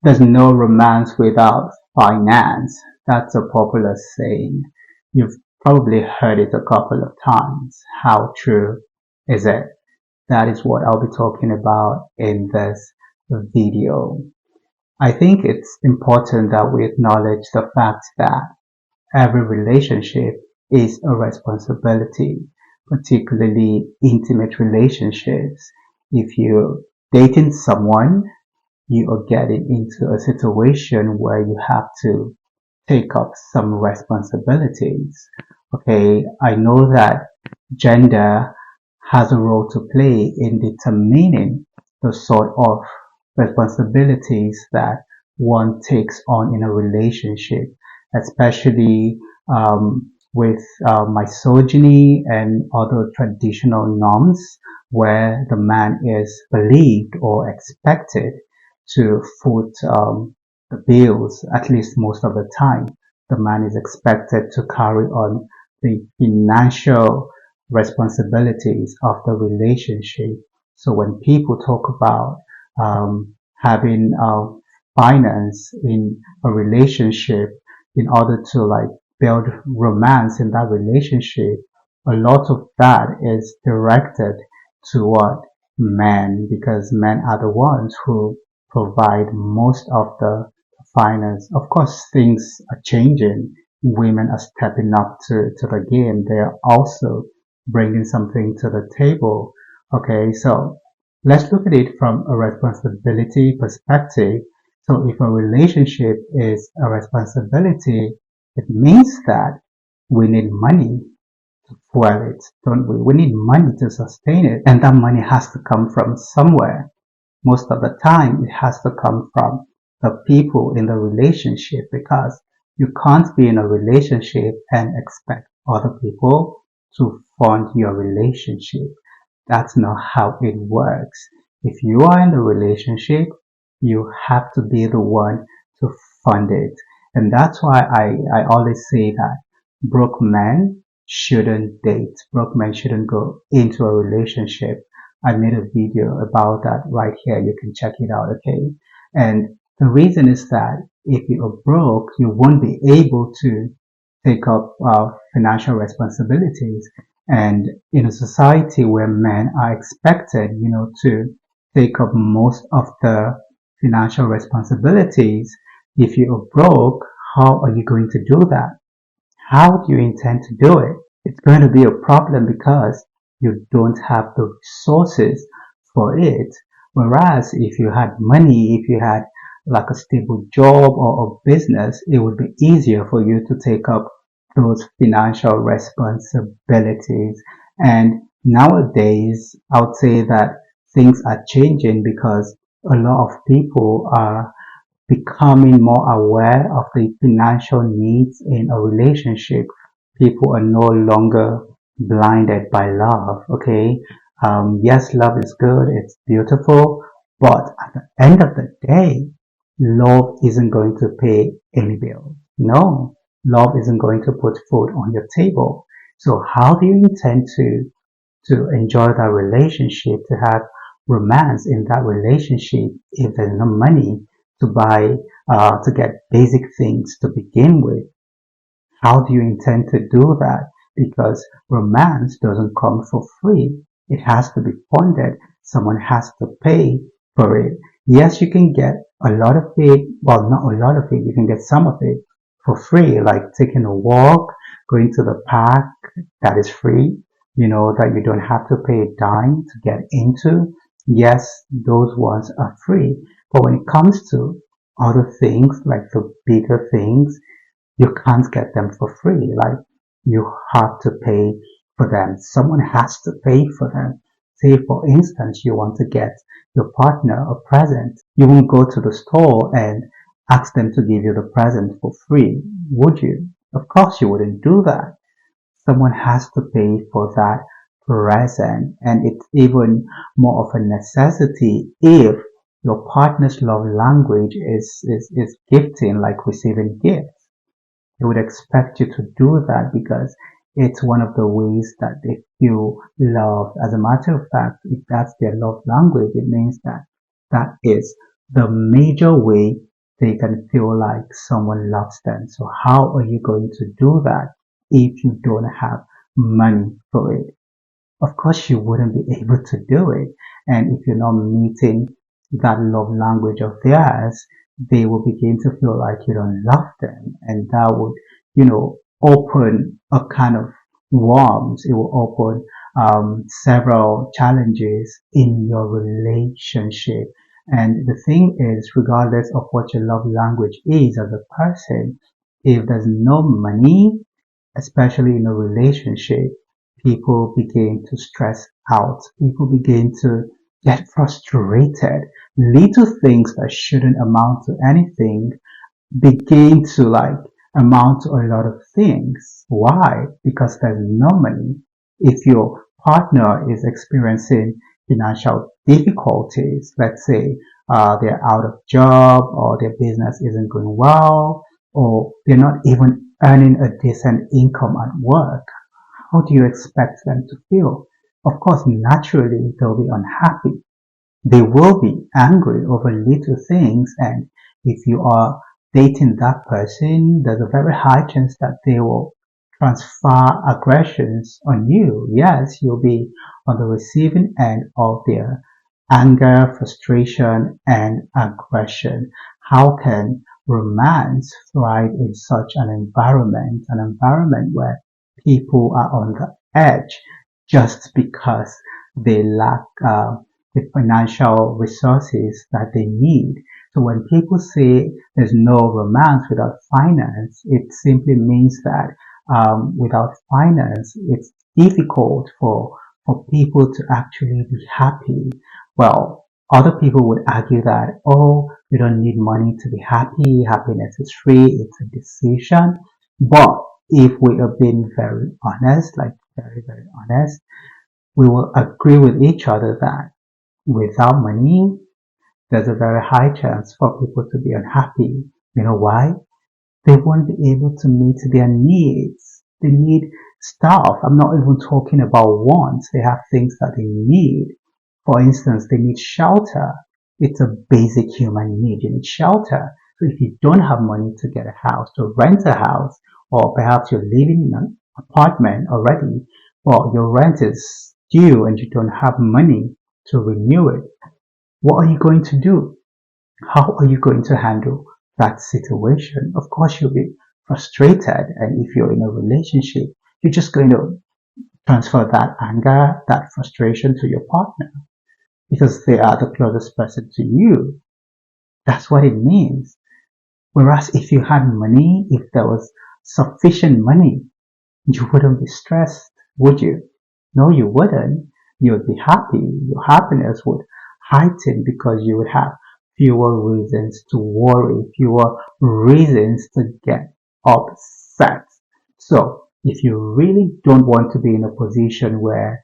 There's no romance without finance. That's a popular saying. You've probably heard it a couple of times. How true is it? That is what I'll be talking about in this video. I think it's important that we acknowledge the fact that every relationship is a responsibility, particularly intimate relationships. If you're dating someone, you are getting into a situation where you have to take up some responsibilities. Okay, I know that gender has a role to play in determining the sort of responsibilities that one takes on in a relationship, especially with misogyny and other traditional norms where the man is believed or expected to foot the bills, at least most of the time. The man is expected to carry on the financial responsibilities of the relationship. So when people talk about having finance in a relationship in order to like build romance in that relationship, a lot of that is directed toward men because men are the ones who provide most of the finance. Of course, things are changing. Women are stepping up to the game. They are also bringing something to the table. Okay, so let's look at it from a responsibility perspective. So if a relationship is a responsibility, it means that we need money to fuel it, don't we? We need money to sustain it, and that money has to come from somewhere. Most of the time, it has to come from the people in the relationship because you can't be in a relationship and expect other people to fund your relationship. That's not how it works. If you are in the relationship, you have to be the one to fund it. And that's why I always say that broke men shouldn't date. Broke men shouldn't go into a relationship. I made a video about that right here. You can check it out, okay? And the reason is that if you are broke, you won't be able to take up financial responsibilities. And in a society where men are expected, to take up most of the financial responsibilities, if you are broke, how are you going to do that? How do you intend to do it? It's going to be a problem because you don't have the resources for it. Whereas if you had money, if you had like a stable job or a business, it would be easier for you to take up those financial responsibilities. And nowadays, I would say that things are changing because a lot of people are becoming more aware of the financial needs in a relationship. People are no longer blinded by love. Okay. Yes, love is good. It's beautiful. But at the end of the day, love isn't going to pay any bill. No, love isn't going to put food on your table. So how do you intend to enjoy that relationship, to have romance in that relationship if there's no money to buy, to get basic things to begin with? How do you intend to do that? Because romance doesn't come for free. It has to be funded. Someone has to pay for it. Yes, you can get a lot of it. Well, not a lot of it. You can get some of it for free, like taking a walk, going to the park. That is free. That you don't have to pay a dime to get into. Yes, those ones are free. But when it comes to other things, like the bigger things, you can't get them for free. Like you have to pay for them. Someone has to pay for them. Say, for instance, you want to get your partner a present. You won't go to the store and ask them to give you the present for free, would you? Of course, you wouldn't do that. Someone has to pay for that present, and it's even more of a necessity if your partner's love language is gifting, like receiving gifts. They would expect you to do that because it's one of the ways that they feel loved. As a matter of fact, if that's their love language, it means that that is the major way they can feel like someone loves them. So how are you going to do that if you don't have money for it? Of course, you wouldn't be able to do it. And if you're not meeting that love language of theirs, they will begin to feel like you don't love them. And that would, open a kind of worms. It will open several challenges in your relationship. And the thing is, regardless of what your love language is as a person, if there's no money, especially in a relationship, people begin to stress out. People begin to get frustrated. Little things that shouldn't amount to anything begin to amount to a lot of things. Why? Because there's no money. If your partner is experiencing financial difficulties, let's say they're out of job or their business isn't going well or they're not even earning a decent income at work, how do you expect them to feel? Of course, naturally they'll be unhappy. They will be angry over little things, and if you are dating that person, there's a very high chance that they will transfer aggressions on you. Yes, you'll be on the receiving end of their anger, frustration, and aggression. How can romance thrive in such an environment where people are on the edge just because they lack the financial resources that they need? So when people say there's no romance without finance, it simply means that without finance, it's difficult for people to actually be happy. Well, other people would argue that, oh, we don't need money to be happy. Happiness is free. It's a decision. But if we are being very honest, like very, very honest, we will agree with each other that without money, there's a very high chance for people to be unhappy. You know why? They won't be able to meet their needs. They need stuff. I'm not even talking about wants. They have things that they need. For instance, they need shelter. It's a basic human need. You need shelter. So if you don't have money to get a house, to rent a house, or perhaps you're living in an apartment already, but your rent is due and you don't have money to renew it, what are you going to do? How are you going to handle that situation? Of course, you'll be frustrated. And if you're in a relationship, you're just going to transfer that anger, that frustration to your partner because they are the closest person to you. That's what it means. Whereas if you had money, if there was sufficient money, you wouldn't be stressed, would you? No, you wouldn't. You would be happy. Your happiness would heighten because you would have fewer reasons to worry, fewer reasons to get upset. So, if you really don't want to be in a position where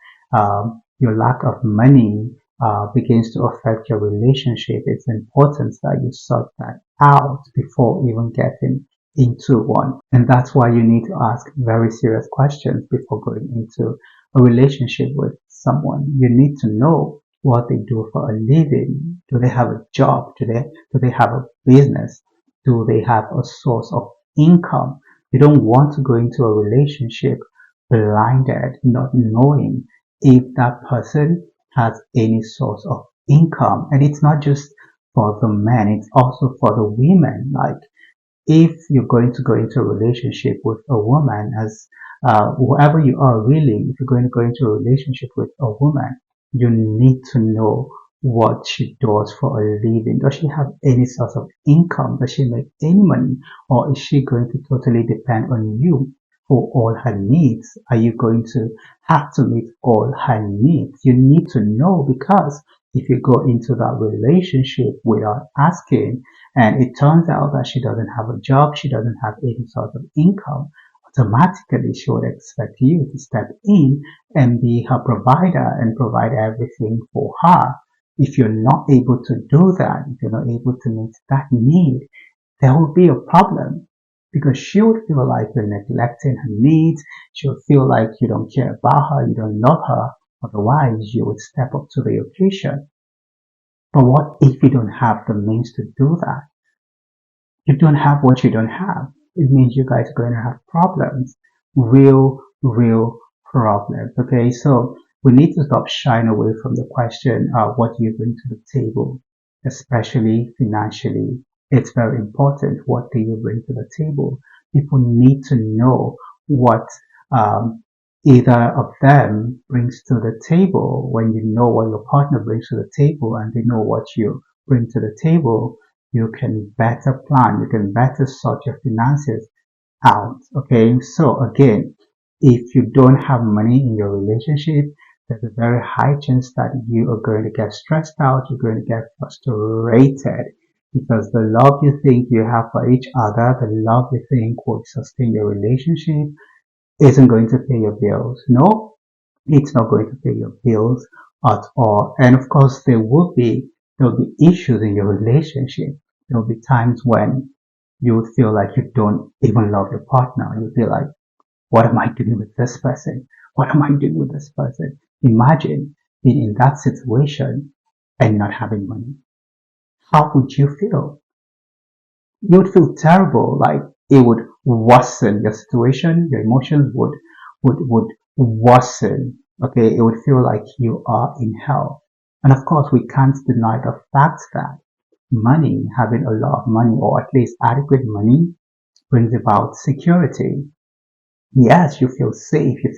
your lack of money begins to affect your relationship, it's important that you sort that out before even getting into one. And that's why you need to ask very serious questions before going into a relationship with someone. You need to know what they do for a living. Do they have a job? Do they have a business? Do they have a source of income? You don't want to go into a relationship blinded, not knowing if that person has any source of income. And it's not just for the men, it's also for the women. Like if you're going to go into a relationship with a woman as whoever you are really, if you're going to go into a relationship with a woman, you need to know what she does for a living. Does she have any source of income? Does she make any money? Or is she going to totally depend on you for all her needs? Are you going to have to meet all her needs? You need to know because if you go into that relationship without asking, and it turns out that she doesn't have a job, she doesn't have any sort of income, automatically she would expect you to step in and be her provider and provide everything for her. If you're not able to do that, if you're not able to meet that need, there will be a problem because she would feel like you're neglecting her needs. She would feel like you don't care about her, you don't love her. Otherwise, you would step up to the occasion. But what if you don't have the means to do that? You don't have what you don't have. It means you guys are going to have problems. Real problems. Okay, so we need to stop shying away from the question, what do you bring to the table, especially financially. It's very important. What do you bring to the table? People need to know what um, either of them brings to the table. When you know what your partner brings to the table and they know what you bring to the table, you can better plan, you can better sort your finances out. Okay, so again, if you don't have money in your relationship, there's a very high chance that you are going to get stressed out, you're going to get frustrated because the love you think you have for each other, the love you think will sustain your relationship, isn't going to pay your bills. No, it's not going to pay your bills at all. And of course, there'll be issues in your relationship. There'll be times when you would feel like you don't even love your partner. You feel like, what am I doing with this person? What am I doing with this person? Imagine being in that situation and not having money. How would you feel? You would feel terrible, like it would worsen your situation, your emotions would worsen. Okay, it would feel like you are in hell. And of course, we can't deny the fact that money, having a lot of money or at least adequate money, brings about security. Yes, you feel safe, you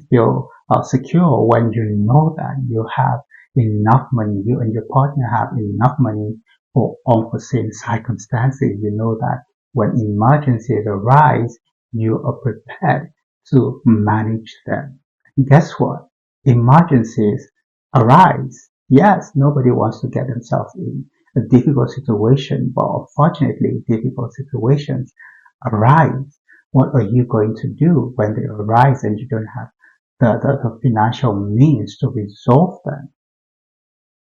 feel secure when you know that you have enough money, you and your partner have enough money for unforeseen circumstances. You know that when emergencies arise, you are prepared to manage them. And guess what? Emergencies arise. Yes, nobody wants to get themselves in a difficult situation, but unfortunately, difficult situations arise. What are you going to do when they arise and you don't have the financial means to resolve them?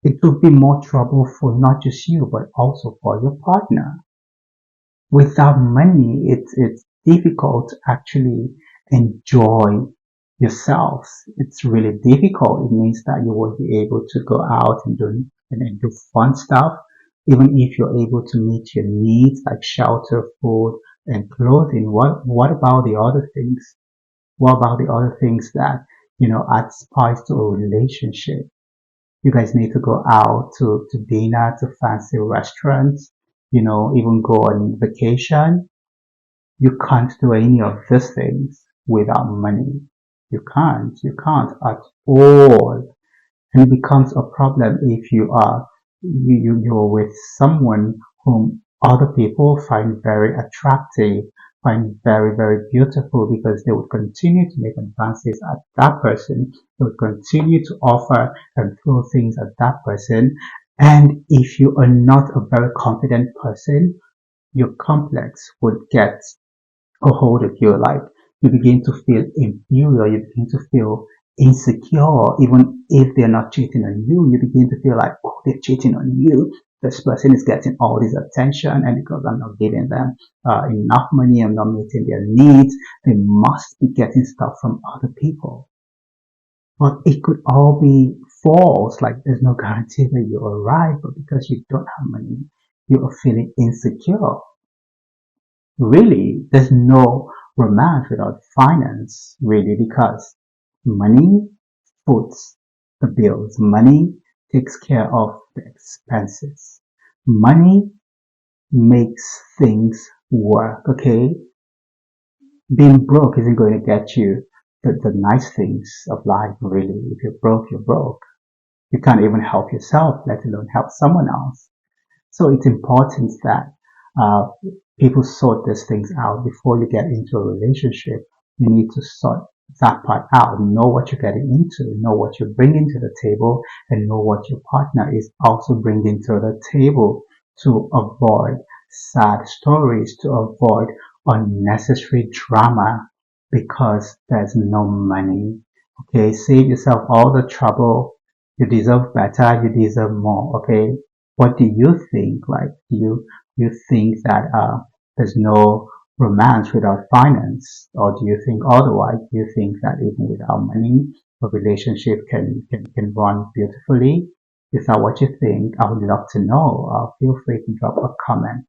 It will be more trouble for not just you, but also for your partner. Without money, it's difficult to actually enjoy yourselves. It's really difficult. It means that you won't be able to go out and do fun stuff. Even if you're able to meet your needs like shelter, food, and clothing, what about the other things? What about the other things that, add spice to a relationship? You guys need to go out to dinner, to fancy restaurants, even go on vacation. You can't do any of these things without money. You can't at all. And it becomes a problem if you're with someone whom other people find very attractive, find very beautiful, because they would continue to make advances at that person. They would continue to offer and throw things at that person. And if you are not a very confident person, your complex would get a hold of you. Like, you begin to feel inferior, you begin to feel insecure. Even if they're not cheating on you, you begin to feel like, oh, they're cheating on you. This person is getting all this attention, and because I'm not giving them enough money, I'm not meeting their needs, they must be getting stuff from other people. But it could all be false. Like, there's no guarantee that you arrive, but because you don't have money, you are feeling insecure. Really, there's no romance without finance, really, because money foots the bills. Money takes care of the expenses. Money makes things work, okay? Being broke isn't going to get you the nice things of life, really. If you're broke, you're broke. You can't even help yourself, let alone help someone else. So it's important that uh, people sort these things out before you get into a relationship. You need to sort that part out, know what you're getting into, know what you're bringing to the table, and know what your partner is also bringing to the table, to avoid sad stories, to avoid unnecessary drama because there's no money. Okay, save yourself all the trouble. You deserve better, you deserve more. Okay, what do you think? Like, do you think that there's no romance without finance, or do you think otherwise? Do you think that even without money, a relationship can run beautifully? Is that what you think? I would love to know. Feel free to drop a comment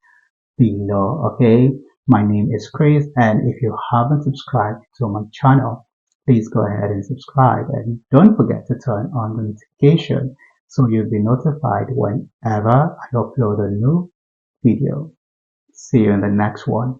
below. Okay, my name is Chris, and if you haven't subscribed to my channel, please go ahead and subscribe, and don't forget to turn on the notification so you'll be notified whenever I upload a new video. See you in the next one.